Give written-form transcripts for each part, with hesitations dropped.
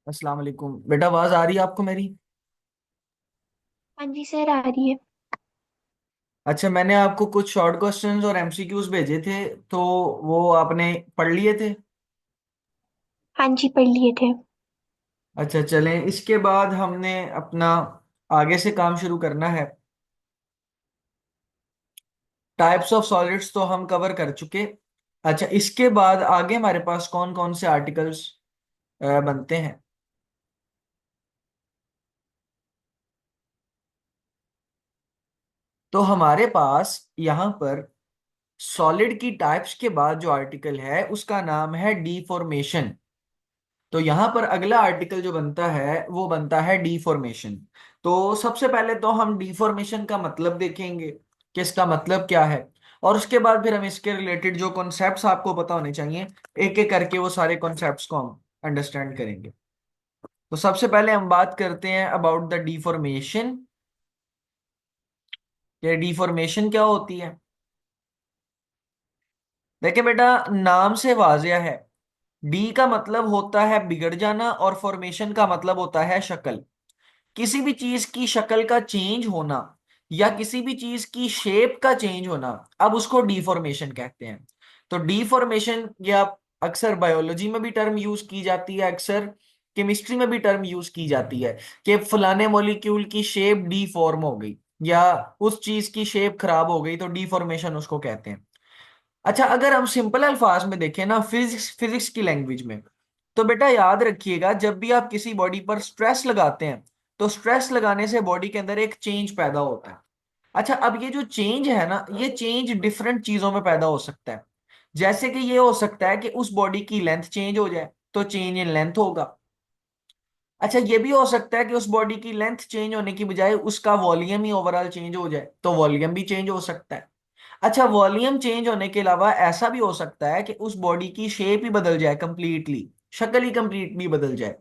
अस्सलाम वालेकुम बेटा, आवाज आ रही है आपको मेरी? हाँ जी सर, आ रही है। अच्छा, मैंने आपको कुछ शॉर्ट क्वेश्चंस और एमसीक्यूज भेजे थे, तो वो आपने पढ़ लिए थे? हाँ जी, पढ़ लिए थे। अच्छा, चलें, इसके बाद हमने अपना आगे से काम शुरू करना है। टाइप्स ऑफ सॉलिड्स तो हम कवर कर चुके। अच्छा, इसके बाद आगे हमारे पास कौन कौन से आर्टिकल्स बनते हैं? तो हमारे पास यहाँ पर सॉलिड की टाइप्स के बाद जो आर्टिकल है उसका नाम है डीफॉर्मेशन। तो यहां पर अगला आर्टिकल जो बनता है वो बनता है डीफॉर्मेशन। तो सबसे पहले तो हम डीफॉर्मेशन का मतलब देखेंगे कि इसका मतलब क्या है, और उसके बाद फिर हम इसके रिलेटेड जो कॉन्सेप्ट्स आपको पता होने चाहिए, एक एक करके वो सारे कॉन्सेप्ट्स को हम अंडरस्टैंड करेंगे। तो सबसे पहले हम बात करते हैं अबाउट द डीफॉर्मेशन। ये डीफॉर्मेशन क्या होती है? देखिए बेटा, नाम से वाजिया है। डी का मतलब होता है बिगड़ जाना और फॉर्मेशन का मतलब होता है शक्ल। किसी भी चीज की शक्ल का चेंज होना या किसी भी चीज की शेप का चेंज होना, अब उसको डिफॉर्मेशन कहते हैं। तो डिफॉर्मेशन या अक्सर बायोलॉजी में भी टर्म यूज की जाती है, अक्सर केमिस्ट्री में भी टर्म यूज की जाती है कि फलाने मॉलिक्यूल की शेप डिफॉर्म हो गई या उस चीज की शेप खराब हो गई, तो डिफॉर्मेशन उसको कहते हैं। अच्छा, अगर हम सिंपल अल्फाज में देखें ना, फिजिक्स फिजिक्स की लैंग्वेज में, तो बेटा याद रखिएगा, जब भी आप किसी बॉडी पर स्ट्रेस लगाते हैं तो स्ट्रेस लगाने से बॉडी के अंदर एक चेंज पैदा होता है। अच्छा, अब ये जो चेंज है ना, ये चेंज डिफरेंट चीजों में पैदा हो सकता है। जैसे कि ये हो सकता है कि उस बॉडी की लेंथ चेंज हो जाए, तो चेंज इन लेंथ होगा। अच्छा, ये भी हो सकता है कि उस बॉडी की लेंथ चेंज होने की बजाय उसका वॉल्यूम ही ओवरऑल चेंज हो जाए, तो वॉल्यूम भी चेंज हो सकता है। अच्छा, वॉल्यूम चेंज होने के अलावा ऐसा भी हो सकता है कि उस बॉडी की शेप ही बदल जाए कंप्लीटली, शक्ल ही कंप्लीटली बदल जाए।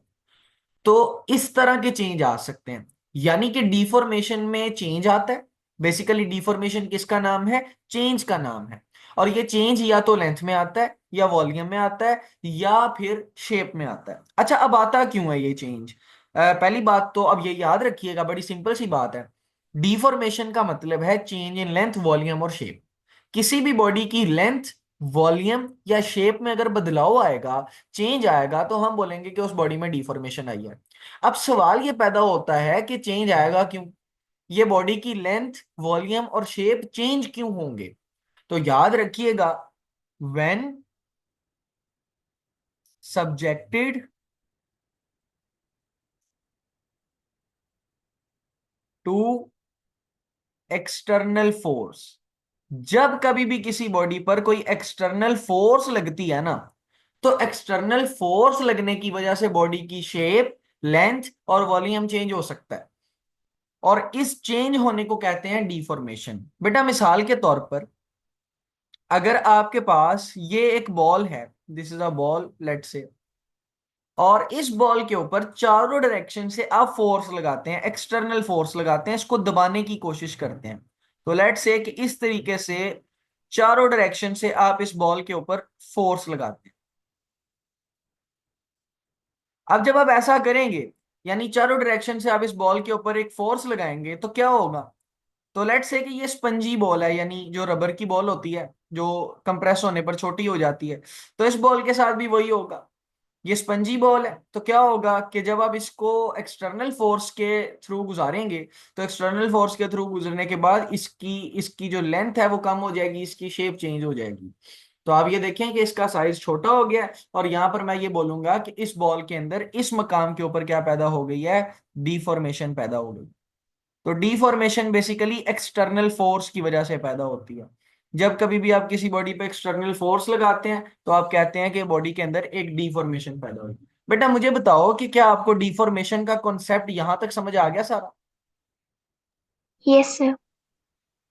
तो इस तरह के चेंज आ सकते हैं, यानी कि डिफॉर्मेशन में चेंज आता है। बेसिकली डिफॉर्मेशन किसका नाम है? चेंज का नाम है। और ये चेंज या तो लेंथ में आता है या वॉल्यूम में आता है या फिर शेप में आता है। अच्छा, अब आता क्यों है ये चेंज? पहली बात तो अब ये याद रखिएगा, बड़ी सिंपल सी बात है। डिफॉर्मेशन का मतलब है चेंज इन लेंथ, वॉल्यूम और शेप। किसी भी बॉडी की लेंथ, वॉल्यूम या शेप में अगर बदलाव आएगा, चेंज आएगा, तो हम बोलेंगे कि उस बॉडी में डिफॉर्मेशन आई है। अब सवाल ये पैदा होता है कि चेंज आएगा क्यों? ये बॉडी की लेंथ, वॉल्यूम और शेप चेंज क्यों होंगे? तो याद रखिएगा, when subjected to external force, जब कभी भी किसी बॉडी पर कोई एक्सटर्नल फोर्स लगती है ना, तो एक्सटर्नल फोर्स लगने की वजह से बॉडी की शेप, लेंथ और वॉल्यूम चेंज हो सकता है, और इस चेंज होने को कहते हैं डिफॉर्मेशन। बेटा मिसाल के तौर पर, अगर आपके पास ये एक बॉल है, this is a ball let say, और इस बॉल के ऊपर चारों डायरेक्शन से आप फोर्स लगाते हैं, एक्सटर्नल फोर्स लगाते हैं, इसको दबाने की कोशिश करते हैं। तो लेट से कि इस तरीके से चारों डायरेक्शन से आप इस बॉल के ऊपर फोर्स लगाते हैं। अब जब आप ऐसा करेंगे, यानी चारों डायरेक्शन से आप इस बॉल के ऊपर एक फोर्स लगाएंगे, तो क्या होगा? तो लेट्स से कि ये स्पंजी बॉल है, यानी जो रबर की बॉल होती है, जो कंप्रेस होने पर छोटी हो जाती है, तो इस बॉल के साथ भी वही होगा। ये स्पंजी बॉल है, तो क्या होगा कि जब आप इसको एक्सटर्नल फोर्स के थ्रू गुजारेंगे, तो एक्सटर्नल फोर्स के थ्रू गुजरने के बाद इसकी इसकी जो लेंथ है वो कम हो जाएगी, इसकी शेप चेंज हो जाएगी। तो आप ये देखें कि इसका साइज छोटा हो गया है, और यहां पर मैं ये बोलूंगा कि इस बॉल के अंदर इस मकाम के ऊपर क्या पैदा हो गई है? डिफॉर्मेशन पैदा हो गई। तो डिफॉर्मेशन बेसिकली एक्सटर्नल फोर्स की वजह से पैदा होती है। जब कभी भी आप किसी बॉडी पे एक्सटर्नल फोर्स लगाते हैं, तो आप कहते हैं कि बॉडी के अंदर एक डिफॉर्मेशन पैदा हुई। बेटा मुझे बताओ कि क्या आपको डिफॉर्मेशन का कॉन्सेप्ट यहां तक समझ आ गया सारा? Yes sir.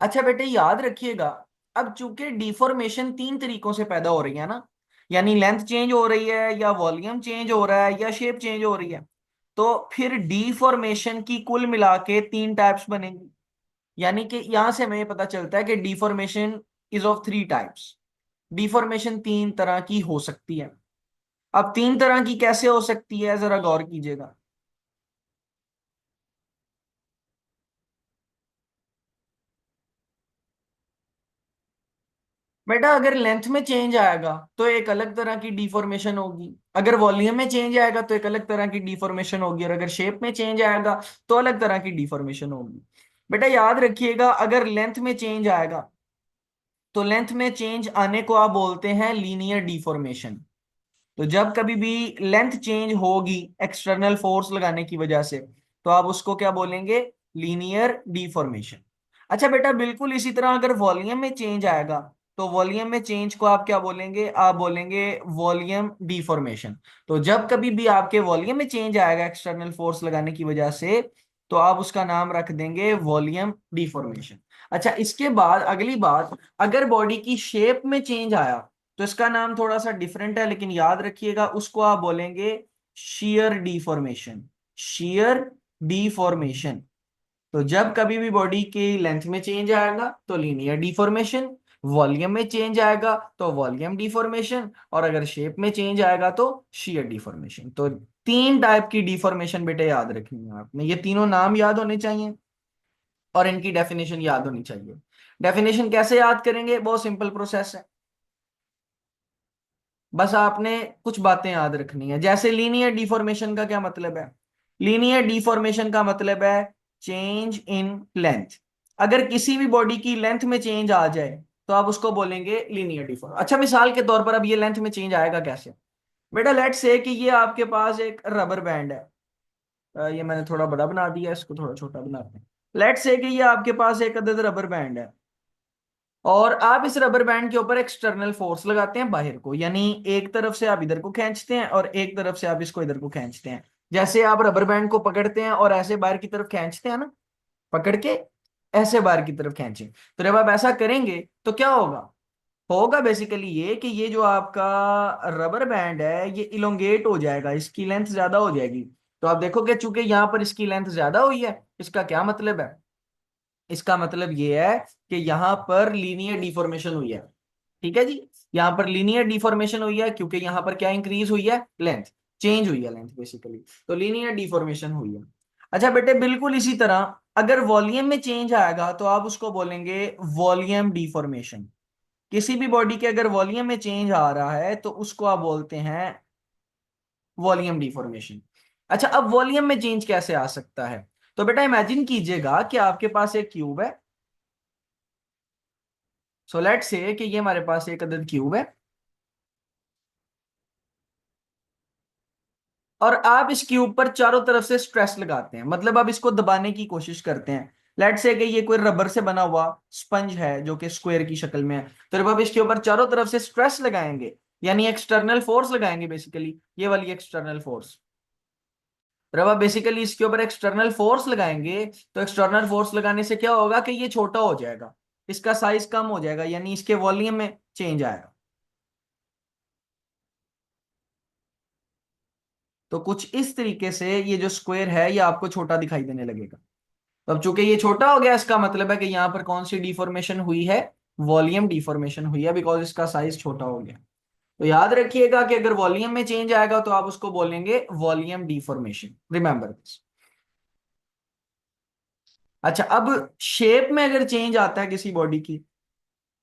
अच्छा बेटे, याद रखिएगा, अब चूंकि डिफॉर्मेशन तीन तरीकों से पैदा हो रही है ना, यानी लेंथ चेंज हो रही है या वॉल्यूम चेंज हो रहा है या शेप चेंज हो रही है, तो फिर डिफॉर्मेशन की कुल मिला के तीन टाइप्स बनेंगी। यानी कि यहां से हमें पता चलता है कि deformation is of three types. Deformation तीन तरह की हो सकती है। अब तीन तरह की कैसे हो सकती है, जरा गौर कीजिएगा। बेटा अगर लेंथ में चेंज आएगा तो एक अलग तरह की डिफॉर्मेशन होगी, अगर वॉल्यूम में चेंज आएगा तो एक अलग तरह की डिफॉर्मेशन होगी, और अगर शेप में चेंज आएगा तो अलग तरह की डिफॉर्मेशन होगी। बेटा याद रखिएगा, अगर लेंथ में चेंज आएगा तो लेंथ में चेंज आने को आप बोलते हैं लीनियर डिफॉर्मेशन। तो जब कभी भी लेंथ चेंज होगी एक्सटर्नल फोर्स लगाने की वजह से, तो आप उसको क्या बोलेंगे, लीनियर डिफॉर्मेशन। अच्छा बेटा बिल्कुल इसी तरह अगर वॉल्यूम में चेंज आएगा तो वॉल्यूम में चेंज को आप क्या बोलेंगे, आप बोलेंगे वॉल्यूम डिफॉर्मेशन। तो जब कभी भी आपके वॉल्यूम में चेंज आएगा एक्सटर्नल फोर्स लगाने की वजह से, तो आप उसका नाम रख देंगे वॉल्यूम डिफॉर्मेशन। अच्छा इसके बाद अगली बात, अगर बॉडी की शेप में चेंज आया तो इसका नाम थोड़ा सा डिफरेंट है, लेकिन याद रखिएगा उसको आप बोलेंगे shear डिफॉर्मेशन। shear deformation. तो जब कभी भी बॉडी की लेंथ में चेंज आएगा तो लीनियर डिफॉर्मेशन, वॉल्यूम में चेंज आएगा तो वॉल्यूम डिफॉर्मेशन, और अगर शेप में चेंज आएगा तो shear डिफॉर्मेशन। तो तीन टाइप की डिफॉर्मेशन बेटे याद रखनी है आपने, ये तीनों नाम याद होने चाहिए और इनकी डेफिनेशन याद होनी चाहिए। डेफिनेशन कैसे याद करेंगे, बहुत सिंपल प्रोसेस है। बस आपने कुछ बातें याद रखनी है, जैसे लीनियर डिफॉर्मेशन का क्या मतलब है। लीनियर डिफॉर्मेशन का मतलब है चेंज इन लेंथ। अगर किसी भी बॉडी की लेंथ में चेंज आ जाए तो आप उसको बोलेंगे लीनियर डिफॉर्म। अच्छा मिसाल के तौर पर अब ये लेंथ में चेंज आएगा कैसे। बेटा लेट्स से कि ये आपके पास एक रबर बैंड है। ये मैंने थोड़ा बड़ा बना दिया, इसको थोड़ा छोटा बनाते हैं। लेट्स से कि ये आपके पास एक अदद रबर बैंड है, और आप इस रबर बैंड के ऊपर एक्सटर्नल फोर्स लगाते हैं बाहर को, यानी एक तरफ से आप इधर को खींचते हैं और एक तरफ से आप इसको इधर को खींचते हैं। जैसे आप रबर बैंड को पकड़ते हैं और ऐसे बाहर की तरफ खींचते हैं ना, पकड़ के ऐसे बाहर की तरफ खींचे, तो जब आप ऐसा करेंगे तो क्या होगा, होगा बेसिकली ये कि ये जो आपका रबर बैंड है ये इलोंगेट हो जाएगा, इसकी लेंथ ज्यादा हो जाएगी। तो आप देखोगे चूंकि यहाँ पर इसकी लेंथ ज्यादा हुई है, इसका क्या मतलब है, इसका मतलब ये है कि यहां पर लीनियर डिफॉर्मेशन हुई है। ठीक है जी, यहां पर लीनियर डिफॉर्मेशन हुई है क्योंकि यहां पर क्या इंक्रीज हुई है, लेंथ चेंज हुई है, लेंथ बेसिकली। तो लीनियर डिफॉर्मेशन हुई है। अच्छा बेटे बिल्कुल इसी तरह अगर वॉल्यूम में चेंज आएगा तो आप उसको बोलेंगे वॉल्यूम डिफॉर्मेशन। किसी भी बॉडी के अगर वॉल्यूम में चेंज आ रहा है तो उसको आप बोलते हैं वॉल्यूम डिफॉर्मेशन। अच्छा अब वॉल्यूम में चेंज कैसे आ सकता है, तो बेटा इमेजिन कीजिएगा कि आपके पास एक क्यूब है। सो लेट्स से कि ये हमारे पास एक अदद क्यूब है, और आप इस क्यूब पर चारों तरफ से स्ट्रेस लगाते हैं, मतलब आप इसको दबाने की कोशिश करते हैं। लेट्स से कि ये कोई रबर से बना हुआ स्पंज है जो कि स्क्वायर की शक्ल में है। तो जब आप इसके ऊपर चारों तरफ से स्ट्रेस लगाएंगे, यानी एक्सटर्नल फोर्स लगाएंगे, बेसिकली ये वाली एक्सटर्नल फोर्स। जब आप बेसिकली इसके ऊपर एक्सटर्नल फोर्स लगाएंगे तो एक्सटर्नल फोर्स लगाने से क्या होगा कि ये छोटा हो जाएगा, इसका साइज कम हो जाएगा, यानी इसके वॉल्यूम में चेंज आएगा। तो कुछ इस तरीके से ये जो स्क्वायर है ये आपको छोटा दिखाई देने लगेगा। तो अब चूंकि ये छोटा हो गया, इसका मतलब है कि यहाँ पर कौन सी डिफॉर्मेशन हुई है, वॉल्यूम डिफॉर्मेशन हुई है, बिकॉज इसका साइज छोटा हो गया। तो याद रखिएगा कि अगर वॉल्यूम में चेंज आएगा तो आप उसको बोलेंगे वॉल्यूम डिफॉर्मेशन, रिमेंबर दिस। अच्छा अब शेप में अगर चेंज आता है किसी बॉडी की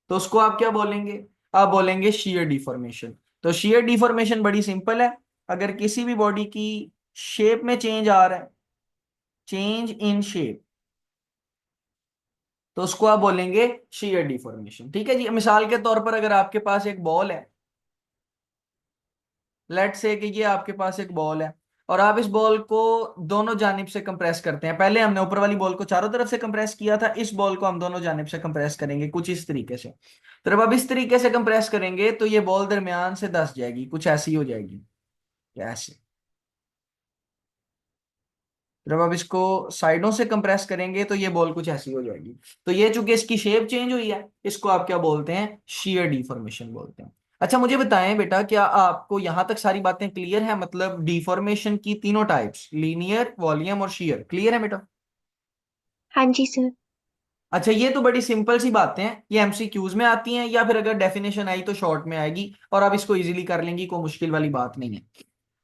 तो उसको आप क्या बोलेंगे, आप बोलेंगे shear डिफॉर्मेशन। तो shear डिफॉर्मेशन बड़ी सिंपल है, अगर किसी भी बॉडी की शेप में चेंज आ रहा है, चेंज इन शेप, तो उसको आप बोलेंगे shear डिफॉर्मेशन। ठीक है जी, मिसाल के तौर पर अगर आपके पास एक बॉल है, लेट से कि ये आपके पास एक बॉल है, और आप इस बॉल को दोनों जानिब से कंप्रेस करते हैं। पहले हमने ऊपर वाली बॉल को चारों तरफ से कंप्रेस किया था, इस बॉल को हम दोनों जानिब से कंप्रेस करेंगे कुछ इस तरीके से। तो जब आप इस तरीके से कंप्रेस करेंगे तो ये बॉल दरमियान से धंस जाएगी, कुछ ऐसी हो जाएगी, ऐसे। जब आप इसको साइडों से कंप्रेस करेंगे तो ये बॉल कुछ ऐसी हो जाएगी। तो ये चूंकि इसकी शेप चेंज हुई है, इसको आप क्या बोलते हैं, shear डिफॉर्मेशन बोलते हैं। अच्छा मुझे बताएं बेटा, क्या आपको यहां तक सारी बातें क्लियर है, मतलब डिफॉर्मेशन की तीनों टाइप्स, लीनियर, वॉल्यूम और shear, क्लियर है बेटा। हाँ जी सर। अच्छा, ये तो बड़ी सिंपल सी बातें हैं, ये एमसीक्यूज में आती हैं, या फिर अगर डेफिनेशन आई तो शॉर्ट में आएगी और आप इसको इजीली कर लेंगी, कोई मुश्किल वाली बात नहीं है।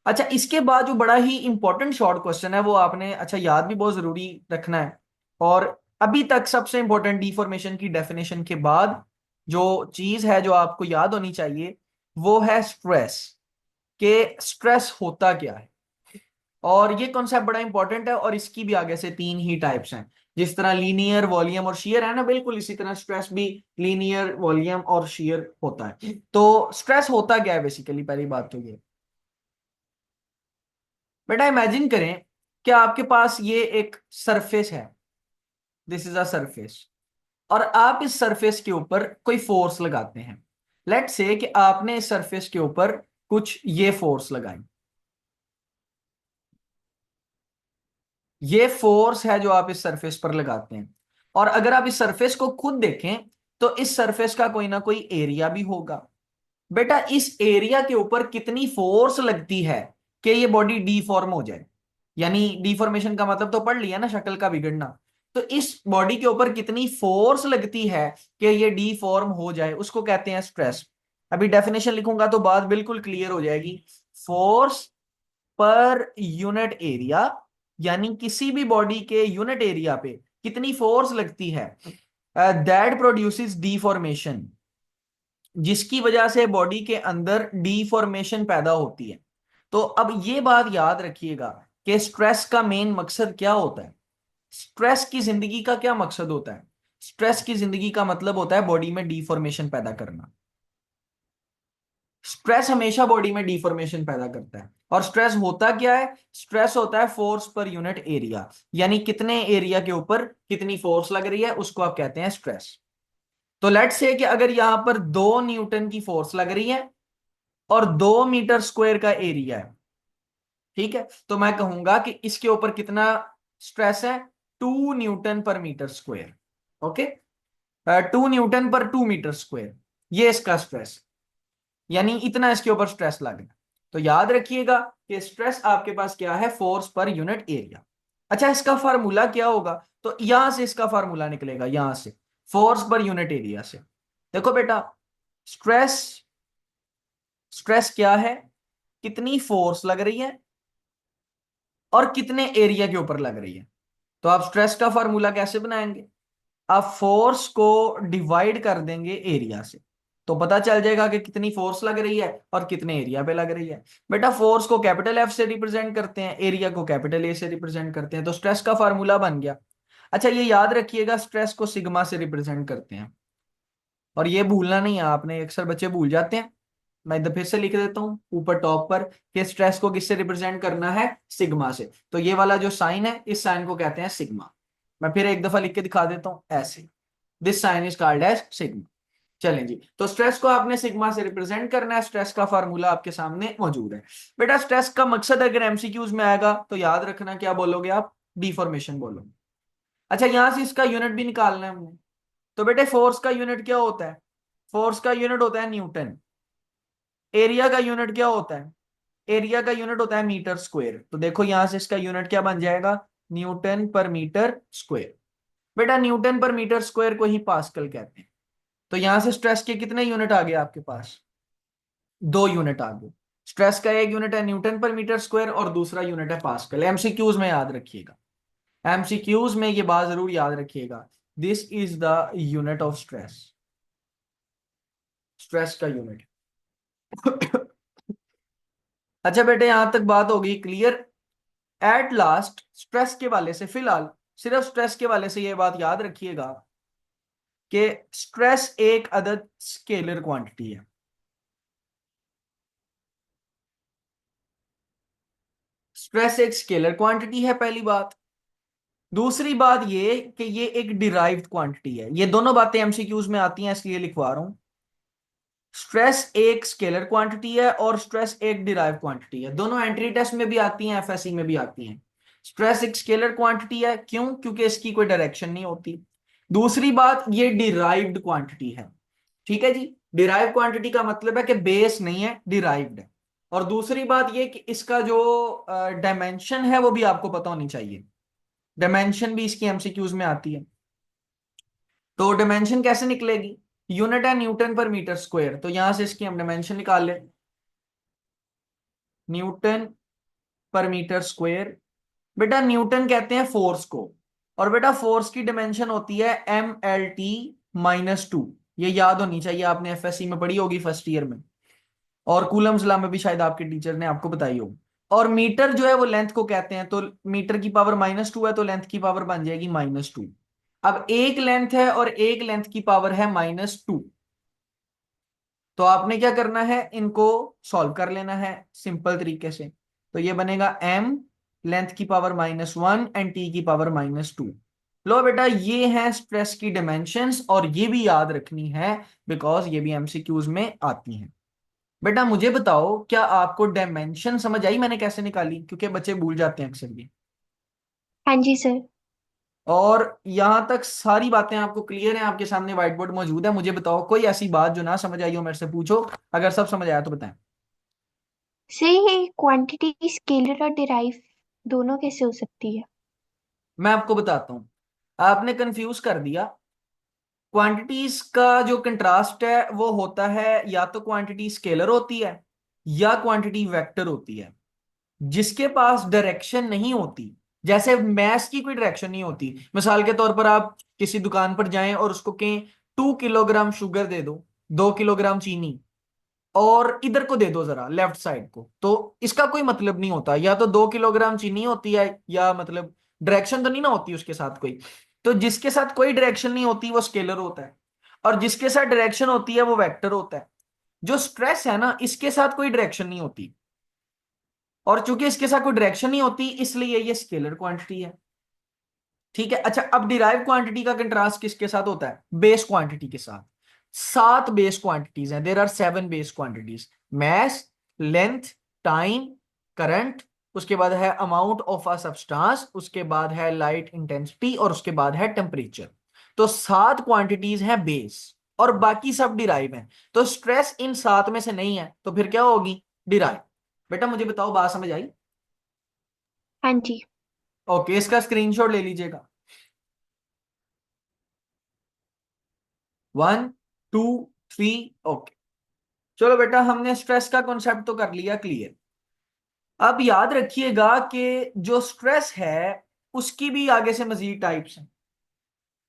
अच्छा, इसके बाद जो बड़ा ही इंपॉर्टेंट शॉर्ट क्वेश्चन है वो आपने अच्छा याद भी बहुत जरूरी रखना है। और अभी तक सबसे इंपॉर्टेंट डिफॉर्मेशन की डेफिनेशन के बाद जो चीज है जो आपको याद होनी चाहिए वो है स्ट्रेस, के स्ट्रेस होता क्या है। और ये कॉन्सेप्ट बड़ा इंपॉर्टेंट है, और इसकी भी आगे से तीन ही टाइप्स हैं। जिस तरह लीनियर, वॉल्यूम और शेयर है ना, बिल्कुल इसी तरह स्ट्रेस भी लीनियर, वॉल्यूम और शेयर होता है। तो स्ट्रेस होता क्या है बेसिकली, पहली बात तो ये। बेटा इमेजिन करें कि आपके पास ये एक सरफेस है, दिस इज अ सरफेस, और आप इस सरफेस के ऊपर कोई फोर्स लगाते हैं। लेट से कि आपने इस सरफेस के ऊपर कुछ ये फोर्स लगाई, ये फोर्स है जो आप इस सरफेस पर लगाते हैं। और अगर आप इस सरफेस को खुद देखें तो इस सरफेस का कोई ना कोई एरिया भी होगा। बेटा इस एरिया के ऊपर कितनी फोर्स लगती है कि ये बॉडी डीफॉर्म हो जाए, यानी डीफॉर्मेशन का मतलब तो पढ़ लिया ना, शक्ल का बिगड़ना। तो इस बॉडी के ऊपर कितनी फोर्स लगती है कि ये डीफॉर्म हो जाए, उसको कहते हैं स्ट्रेस। अभी डेफिनेशन लिखूंगा तो बात बिल्कुल क्लियर हो जाएगी। फोर्स पर यूनिट एरिया, यानी किसी भी बॉडी के यूनिट एरिया पे कितनी फोर्स लगती है दैट प्रोड्यूसेस डीफॉर्मेशन, जिसकी वजह से बॉडी के अंदर डीफॉर्मेशन पैदा होती है। तो अब ये बात याद रखिएगा कि स्ट्रेस का मेन मकसद क्या होता है। स्ट्रेस की जिंदगी का क्या मकसद होता है। स्ट्रेस की जिंदगी का मतलब होता है बॉडी में डीफॉर्मेशन पैदा करना। स्ट्रेस हमेशा बॉडी में डिफॉर्मेशन पैदा करता है। और स्ट्रेस होता क्या है, स्ट्रेस होता है फोर्स पर यूनिट एरिया, यानी कितने एरिया के ऊपर कितनी फोर्स लग रही है उसको आप कहते हैं स्ट्रेस। तो लेट्स से कि अगर यहां पर 2 न्यूटन की फोर्स लग रही है और 2 मीटर स्क्वायर का एरिया है, ठीक है, तो मैं कहूंगा कि इसके ऊपर कितना स्ट्रेस है, 2 न्यूटन पर मीटर स्क्वायर। ओके, 2 न्यूटन पर 2 मीटर स्क्वायर, ये इसका स्ट्रेस, यानी इतना इसके ऊपर स्ट्रेस लग रहा है। तो याद रखिएगा कि स्ट्रेस आपके पास क्या है, फोर्स पर यूनिट एरिया। अच्छा, इसका फार्मूला क्या होगा, तो यहां से इसका फार्मूला निकलेगा, यहां से फोर्स पर यूनिट एरिया से। देखो बेटा, स्ट्रेस, स्ट्रेस क्या है, कितनी फोर्स लग रही है और कितने एरिया के ऊपर लग रही है। तो आप स्ट्रेस का फार्मूला कैसे बनाएंगे, आप फोर्स को डिवाइड कर देंगे एरिया से, तो पता चल जाएगा कि कितनी फोर्स लग रही है और कितने एरिया पे लग रही है। बेटा फोर्स को कैपिटल एफ से रिप्रेजेंट करते हैं, एरिया को कैपिटल ए से रिप्रेजेंट करते हैं, तो स्ट्रेस का फार्मूला बन गया। अच्छा, ये याद रखिएगा स्ट्रेस को सिग्मा से रिप्रेजेंट करते हैं, और ये भूलना नहीं है आपने, अक्सर बच्चे भूल जाते हैं। मैं इधर फिर से लिख देता हूं ऊपर टॉप पर कि स्ट्रेस को किससे रिप्रेजेंट करना है, सिग्मा से। तो ये वाला जो साइन है, इस साइन को कहते हैं सिग्मा। मैं फिर एक दफा लिख के दिखा देता हूं ऐसे, this sign is called as sigma. चलें जी, तो स्ट्रेस को आपने सिग्मा से रिप्रेजेंट करना है, स्ट्रेस का फार्मूला आपके सामने मौजूद है। बेटा स्ट्रेस का मकसद अगर एमसीक्यूज में आएगा तो याद रखना क्या बोलोगे आप, डिफॉर्मेशन बोलोगे। अच्छा, यहां से इसका यूनिट भी निकालना है हमने। तो बेटे फोर्स का यूनिट क्या होता है, फोर्स का यूनिट होता है न्यूटन। एरिया का यूनिट क्या होता है, एरिया का यूनिट होता है मीटर स्क्वायर। तो देखो यहां से इसका यूनिट क्या बन जाएगा, न्यूटन पर मीटर स्क्वायर। बेटा न्यूटन पर मीटर स्क्वायर को ही पास्कल कहते हैं। तो यहां से स्ट्रेस के कितने यूनिट आ गए आपके पास, 2 यूनिट आ गए। स्ट्रेस का एक यूनिट है न्यूटन पर मीटर स्क्वायर और दूसरा यूनिट है पास्कल। एमसीक्यूज में याद रखिएगा, एमसीक्यूज में ये बात जरूर याद रखिएगा, this is the unit of stress, stress का यूनिट। अच्छा बेटे, यहां तक बात होगी क्लियर। एट लास्ट स्ट्रेस के वाले से, फिलहाल सिर्फ स्ट्रेस के वाले से ये बात याद रखिएगा कि स्ट्रेस एक अदद स्केलर क्वांटिटी है। स्ट्रेस एक स्केलर क्वांटिटी है, पहली बात। दूसरी बात ये कि ये एक डिराइव्ड क्वांटिटी है। ये दोनों बातें एमसीक्यूज में आती हैं इसलिए लिखवा रहा हूं। स्ट्रेस एक स्केलर क्वांटिटी है और स्ट्रेस एक डिराइव क्वांटिटी है, दोनों एंट्री टेस्ट में भी आती हैं, एफएससी में भी आती हैं। स्ट्रेस एक स्केलर क्वांटिटी है, क्यों, क्योंकि इसकी कोई डायरेक्शन नहीं होती। दूसरी बात, ये डिराइव्ड क्वांटिटी है। ठीक है जी, डिराइव क्वांटिटी का मतलब है कि बेस नहीं है, डिराइव्ड है। और दूसरी बात ये कि इसका जो डायमेंशन है वो भी आपको पता होनी चाहिए, डायमेंशन भी इसकी एमसीक्यूज में आती है। तो डायमेंशन कैसे निकलेगी, यूनिट है न्यूटन पर मीटर स्क्वायर, तो यहां से इसकी हम डायमेंशन निकाल लें, न्यूटन पर मीटर स्क्वायर। बेटा न्यूटन कहते हैं फोर्स को, और बेटा फोर्स की डायमेंशन होती है MLT-2। ये याद होनी चाहिए, आपने एफएससी में पढ़ी होगी फर्स्ट ईयर में, और कूलम्स लॉ में भी शायद आपके टीचर ने आपको बताई होगी। और मीटर जो है वो लेंथ को कहते हैं, तो मीटर की पावर -2 है, तो लेंथ की पावर बन जाएगी -2। अब एक लेंथ है और एक लेंथ की पावर है -2, तो आपने क्या करना है, इनको सॉल्व कर लेना है सिंपल तरीके से। तो ये बनेगा m लेंथ की पावर -1 एंड t की पावर -2। लो बेटा, ये है स्ट्रेस की डायमेंशंस, और ये भी याद रखनी है बिकॉज ये भी एमसीक्यूज में आती हैं। बेटा मुझे बताओ, क्या आपको डायमेंशन समझ आई मैंने कैसे निकाली, क्योंकि बच्चे भूल जाते हैं अक्सर ये। हाँ जी सर। और यहां तक सारी बातें आपको क्लियर हैं, आपके सामने व्हाइट बोर्ड मौजूद है। मुझे बताओ कोई ऐसी बात जो ना समझ आई हो मेरे से पूछो, अगर सब समझ आया तो बताएं। सर ये क्वांटिटी स्केलर और डिराइव दोनों कैसे हो सकती है? मैं आपको बताता हूं, आपने कंफ्यूज कर दिया। क्वांटिटीज का जो कंट्रास्ट है वो होता है, या तो क्वांटिटी स्केलर होती है या क्वांटिटी वेक्टर होती है। जिसके पास डायरेक्शन नहीं होती, जैसे मैथ्स की कोई डायरेक्शन नहीं होती, मिसाल के तौर पर आप किसी दुकान पर जाएं और उसको कहें 2 किलोग्राम शुगर दे दो, 2 किलोग्राम चीनी, और इधर को दे दो जरा लेफ्ट साइड को, तो इसका कोई मतलब नहीं होता। या तो 2 किलोग्राम चीनी होती है, या मतलब डायरेक्शन तो नहीं ना होती उसके साथ कोई। तो जिसके साथ कोई डायरेक्शन नहीं होती वो स्केलर होता है, और जिसके साथ डायरेक्शन होती है वो वेक्टर होता है। जो स्ट्रेस है ना, इसके साथ कोई डायरेक्शन नहीं होती, और चूंकि इसके साथ कोई डायरेक्शन नहीं होती इसलिए ये स्केलर क्वांटिटी है। ठीक है, अच्छा अब डिराइव क्वांटिटी का कंट्रास्ट किसके साथ होता है, बेस क्वांटिटी के साथ। 7 बेस क्वांटिटीज हैं, there are 7 base quantities. Mass, length, time, current, उसके बाद है अमाउंट ऑफ अ सब्सटेंस, उसके बाद है लाइट इंटेंसिटी, और उसके बाद है टेम्परेचर। तो 7 क्वांटिटीज हैं बेस, और बाकी सब डिराइव हैं। तो स्ट्रेस इन 7 में से नहीं है, तो फिर क्या होगी, डिराइव। बेटा मुझे बताओ, बात समझ आई? हाँ जी। ओके, इसका स्क्रीनशॉट ले लीजिएगा। 1, 2, 3। ओके, चलो बेटा, हमने स्ट्रेस का कॉन्सेप्ट तो कर लिया क्लियर। अब याद रखिएगा कि जो स्ट्रेस है उसकी भी आगे से मजीद टाइप्स हैं।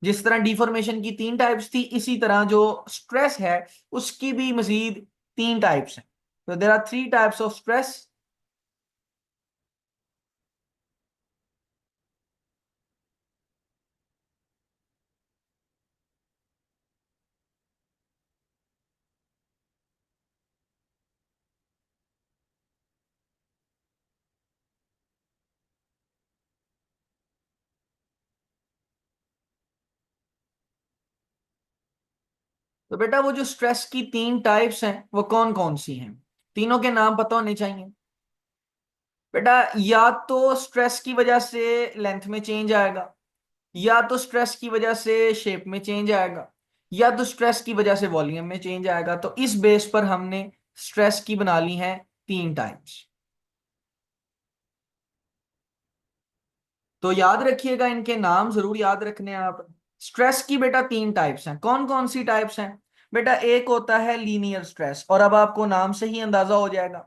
जिस तरह डिफॉर्मेशन की 3 टाइप्स थी, इसी तरह जो स्ट्रेस है उसकी भी मजीद 3 टाइप्स हैं। तो there are 3 types of stress. तो बेटा वो जो स्ट्रेस की 3 टाइप्स हैं वो कौन कौन सी हैं, तीनों के नाम पता होने चाहिए। बेटा या तो स्ट्रेस की वजह से लेंथ में चेंज आएगा, या तो स्ट्रेस की वजह से शेप में चेंज आएगा, या तो स्ट्रेस की वजह से वॉल्यूम में चेंज आएगा। तो इस बेस पर हमने स्ट्रेस की बना ली है 3 टाइप्स। तो याद रखिएगा, इनके नाम जरूर याद रखने हैं आप। स्ट्रेस की बेटा 3 टाइप्स हैं, कौन कौन सी टाइप्स हैं। बेटा एक होता है लीनियर स्ट्रेस, और अब आपको नाम से ही अंदाजा हो जाएगा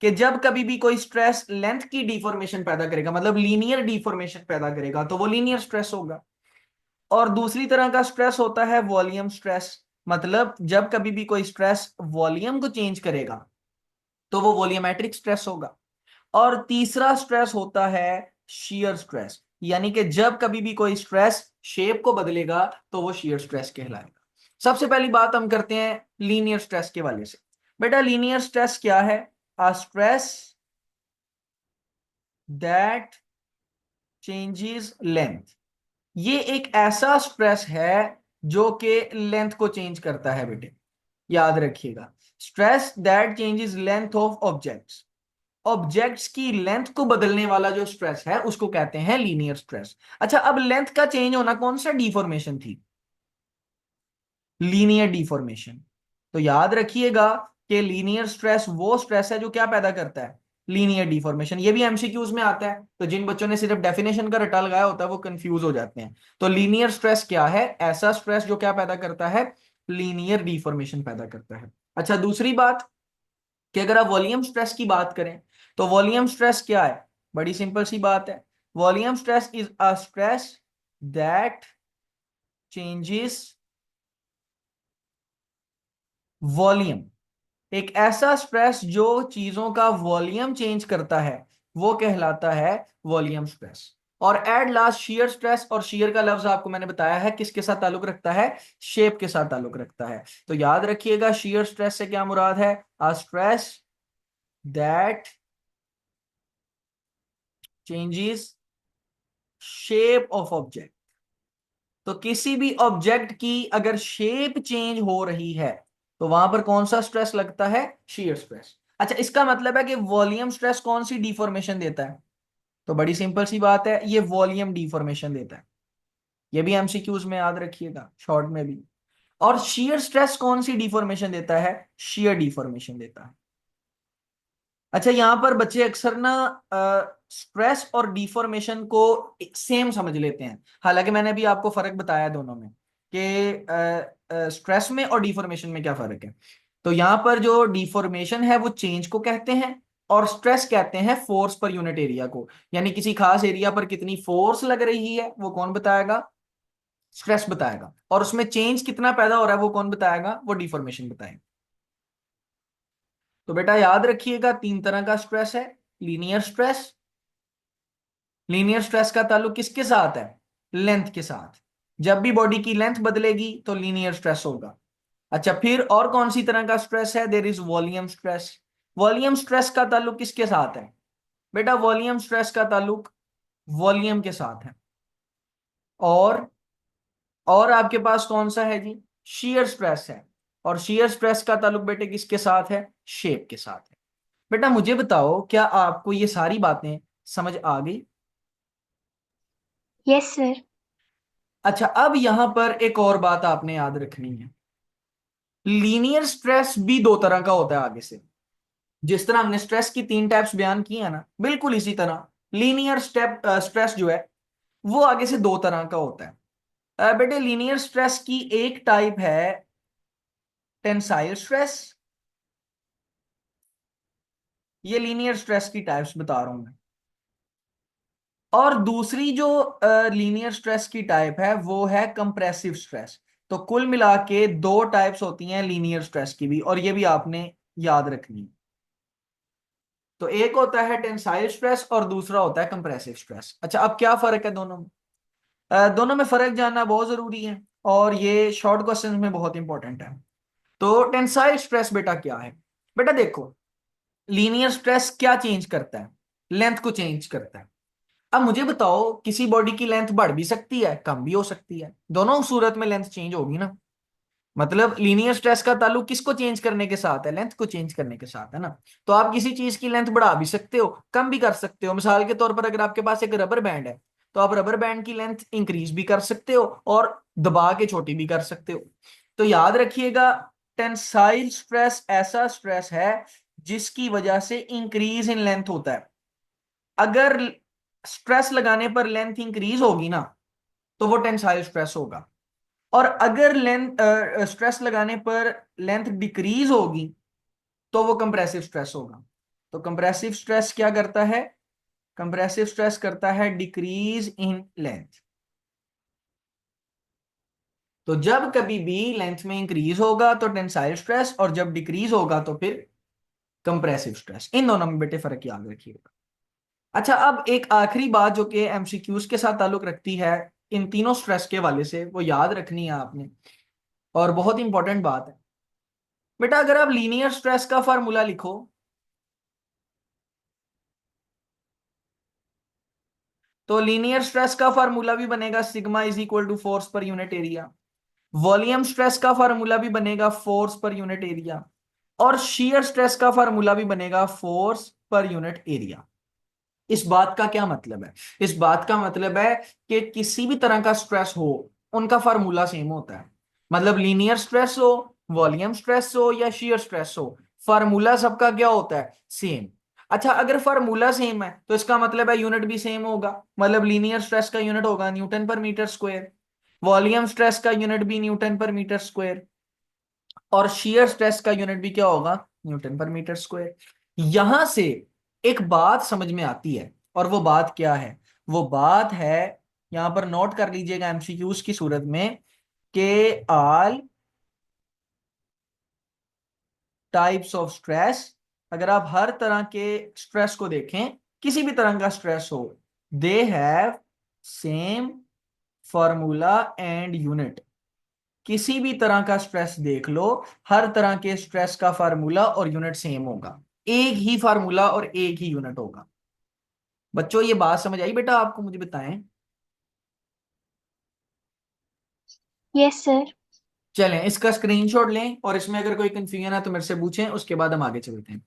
कि जब कभी भी कोई स्ट्रेस लेंथ की डिफॉर्मेशन पैदा करेगा, मतलब लीनियर डिफॉर्मेशन पैदा करेगा, तो वो लीनियर स्ट्रेस होगा। और दूसरी तरह का स्ट्रेस होता है वॉल्यूम स्ट्रेस, मतलब जब कभी भी कोई स्ट्रेस वॉल्यूम को चेंज करेगा तो वो वॉल्यूमेट्रिक स्ट्रेस होगा। और तीसरा स्ट्रेस होता है शियर स्ट्रेस, यानी कि जब कभी भी कोई स्ट्रेस शेप को बदलेगा तो वो शियर स्ट्रेस कहलाएगा। सबसे पहली बात हम करते हैं लीनियर स्ट्रेस के वाले से। बेटा लीनियर स्ट्रेस क्या है, a stress that changes length. ये एक ऐसा स्ट्रेस है जो कि लेंथ को चेंज करता है बेटे, याद रखिएगा। Stress that changes length of objects, objects की लेंथ को बदलने वाला जो स्ट्रेस है उसको कहते हैं लीनियर स्ट्रेस। अच्छा, अब लेंथ का चेंज होना कौन सा डिफॉर्मेशन थी, लीनियर डिफॉर्मेशन। तो याद रखिएगा कि लीनियर स्ट्रेस वो स्ट्रेस है जो क्या पैदा करता है, लीनियर डिफॉर्मेशन। ये भी एमसीक्यूज में आता है, तो जिन बच्चों ने सिर्फ डेफिनेशन का रटा लगाया होता है वो कंफ्यूज हो जाते हैं। तो लीनियर स्ट्रेस क्या है? ऐसा स्ट्रेस जो क्या पैदा करता है? लीनियर डिफॉर्मेशन पैदा करता है। अच्छा, दूसरी बात कि अगर आप वॉल्यूम स्ट्रेस की बात करें तो वॉल्यूम स्ट्रेस क्या है? बड़ी सिंपल सी बात है। Volume stress is a stress that changes volume. एक ऐसा स्ट्रेस जो चीजों का वॉल्यूम चेंज करता है वो कहलाता है वॉल्यूम स्ट्रेस। और एट लास्ट शेयर स्ट्रेस, और शेयर का लफ्ज आपको मैंने बताया है किसके साथ ताल्लुक रखता है? शेप के साथ ताल्लुक रखता है। तो याद रखिएगा शेयर स्ट्रेस से क्या मुराद है? A stress that changes shape of object. तो किसी भी ऑब्जेक्ट की अगर शेप चेंज हो रही है तो वहां पर कौन सा स्ट्रेस लगता है? Shear stress. अच्छा, इसका मतलब है कि वॉल्यूम स्ट्रेस कौन सी डिफॉर्मेशन देता है? तो बड़ी सिंपल सी बात है, ये वॉल्यूम डिफॉर्मेशन देता है। ये भी एमसीक्यूज में याद रखिएगा, शॉर्ट में भी। और शेयर स्ट्रेस कौन सी डिफॉर्मेशन देता है? शेयर डिफॉर्मेशन देता है। अच्छा, यहां पर बच्चे अक्सर ना स्ट्रेस और डिफॉर्मेशन को सेम समझ लेते हैं, हालांकि मैंने भी आपको फर्क बताया दोनों में कि स्ट्रेस में और डिफॉर्मेशन में क्या फर्क है। तो यहां पर जो डिफॉर्मेशन है वो चेंज को कहते हैं, और स्ट्रेस कहते हैं फोर्स पर यूनिट एरिया को। यानी किसी खास एरिया पर कितनी फोर्स लग रही है वो कौन बताएगा? स्ट्रेस बताएगा। और उसमें चेंज कितना पैदा हो रहा है वो कौन बताएगा? वो डिफॉर्मेशन बताएगा। तो बेटा याद रखिएगा, तीन तरह का स्ट्रेस है। लीनियर स्ट्रेस, लीनियर स्ट्रेस का ताल्लुक किसके साथ है? लेंथ के साथ। जब भी बॉडी की लेंथ बदलेगी तो लीनियर स्ट्रेस होगा। अच्छा, फिर और कौन सी तरह का स्ट्रेस है? There is volume stress. Volume stress का ताल्लुक किसके साथ है? बेटा वॉल्यूम स्ट्रेस का ताल्लुक वॉल्यूम के साथ है। और आपके पास कौन सा है जी? शेयर स्ट्रेस है। और शेयर स्ट्रेस का ताल्लुक बेटे किसके साथ है? शेप के साथ है। बेटा मुझे बताओ, क्या आपको ये सारी बातें समझ आ गई? Yes sir. अच्छा, अब यहां पर एक और बात आपने याद रखनी है। लीनियर स्ट्रेस भी दो तरह का होता है आगे से। जिस तरह हमने स्ट्रेस की तीन टाइप्स बयान की है ना, बिल्कुल इसी तरह लीनियर स्ट्रेस जो है वो आगे से दो तरह का होता है। बेटे लीनियर स्ट्रेस की एक टाइप है टेंसाइल स्ट्रेस। ये लीनियर स्ट्रेस की टाइप्स बता रहा हूं मैं। और दूसरी जो लीनियर स्ट्रेस की टाइप है वो है कंप्रेसिव स्ट्रेस। तो कुल मिला के दो टाइप्स होती हैं लीनियर स्ट्रेस की भी, और ये भी आपने याद रखनी है। तो एक होता है टेंसाइल स्ट्रेस और दूसरा होता है कंप्रेसिव स्ट्रेस। अच्छा, अब क्या फर्क है दोनों में? दोनों में फर्क जानना बहुत जरूरी है, और ये शॉर्ट क्वेश्चन में बहुत इंपॉर्टेंट है। तो टेंसाइल स्ट्रेस बेटा क्या है? बेटा देखो, लीनियर स्ट्रेस क्या चेंज करता है? लेंथ को चेंज करता है। अब मुझे बताओ, किसी बॉडी की लेंथ बढ़ भी सकती है, कम भी हो सकती है, दोनों सूरत में लेंथ चेंज होगी ना। मतलब लीनियर स्ट्रेस का ताल्लुक किसको चेंज करने के साथ है? लेंथ को चेंज करने के साथ है ना। तो आप किसी चीज की लेंथ बढ़ा भी सकते हो, कम भी कर सकते हो। मिसाल के तौर पर अगर आपके पास एक रबर बैंड है तो आप रबर बैंड की लेंथ इंक्रीज भी कर सकते हो और दबा के छोटी भी कर सकते हो। तो याद रखिएगा, टेंसाइल स्ट्रेस ऐसा स्ट्रेस है जिसकी वजह से इंक्रीज इन लेंथ होता है। अगर स्ट्रेस लगाने पर लेंथ इंक्रीज होगी ना तो वो टेंसाइल स्ट्रेस होगा। और अगर लेंथ स्ट्रेस लगाने पर लेंथ डिक्रीज होगी तो वो कंप्रेसिव स्ट्रेस होगा। तो कंप्रेसिव स्ट्रेस क्या करता है? कंप्रेसिव स्ट्रेस करता है डिक्रीज इन लेंथ। तो जब कभी भी लेंथ में इंक्रीज होगा तो टेंसाइल स्ट्रेस, और जब डिक्रीज होगा तो फिर कंप्रेसिव स्ट्रेस। इन दोनों में बेटे फर्क याद रखिएगा। अच्छा, अब एक आखिरी बात जो कि एमसीक्यूज के साथ ताल्लुक रखती है इन तीनों स्ट्रेस के वाले से, वो याद रखनी है आपने, और बहुत इंपॉर्टेंट बात है। बेटा अगर आप लीनियर स्ट्रेस का फार्मूला लिखो तो लीनियर स्ट्रेस का फार्मूला भी बनेगा sigma is equal to force per unit area. Volume stress का फार्मूला भी बनेगा फोर्स पर यूनिट एरिया। और शियर स्ट्रेस का फार्मूला भी बनेगा फोर्स पर यूनिट एरिया। इस बात का क्या मतलब है? इस बात का मतलब है कि किसी भी तरह का स्ट्रेस हो उनका फार्मूला सेम होता है। मतलब लीनियर स्ट्रेस हो, वॉल्यूम स्ट्रेस हो या शियर स्ट्रेस हो, फार्मूला सबका क्या होता है? सेम। अच्छा, अगर फार्मूला सेम है तो इसका मतलब है यूनिट भी सेम होगा, मतलब लीनियर स्ट्रेस का यूनिट होगा न्यूटन पर मीटर स्क्वायर, वॉल्यूम स्ट्रेस का यूनिट भी न्यूटन पर मीटर स्क्वायर, और शियर स्ट्रेस का यूनिट भी क्या होगा, न्यूटन पर मीटर स्क्वायर। यहां से एक बात समझ में आती है, और वो बात क्या है? वो बात है, यहां पर नोट कर लीजिएगा एमसीक्यूज की सूरत में, के ऑल टाइप्स ऑफ स्ट्रेस, अगर आप हर तरह के स्ट्रेस को देखें, किसी भी तरह का स्ट्रेस हो, they have same formula and unit. किसी भी तरह का स्ट्रेस देख लो, हर तरह के स्ट्रेस का फार्मूला और यूनिट सेम होगा, एक ही फार्मूला और एक ही यूनिट होगा। बच्चों ये बात समझ आई बेटा आपको? मुझे बताएं। Yes sir. चलें इसका स्क्रीनशॉट लें, और इसमें अगर कोई कंफ्यूजन है तो मेरे से पूछें, उसके बाद हम आगे चलते हैं।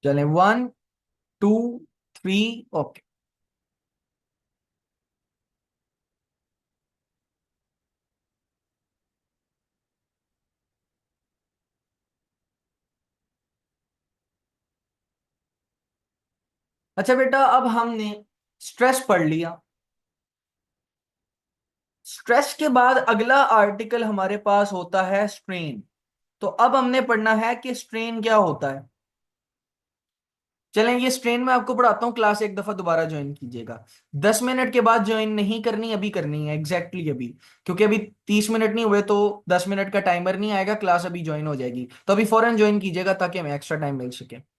चलें, 1 2 3, ओके। अच्छा बेटा, अब हमने स्ट्रेस पढ़ लिया। स्ट्रेस के बाद अगला आर्टिकल हमारे पास होता है स्ट्रेन। तो अब हमने पढ़ना है कि स्ट्रेन क्या होता है। चलें, ये स्ट्रेन मैं आपको पढ़ाता हूँ, क्लास एक दफा दोबारा ज्वाइन कीजिएगा। 10 मिनट के बाद ज्वाइन नहीं करनी, अभी करनी है एग्जैक्टली अभी, क्योंकि अभी 30 मिनट नहीं हुए तो 10 मिनट का टाइमर नहीं आएगा, क्लास अभी ज्वाइन हो जाएगी। तो अभी फौरन ज्वाइन कीजिएगा ताकि हमें एक्स्ट्रा टाइम मिल सके।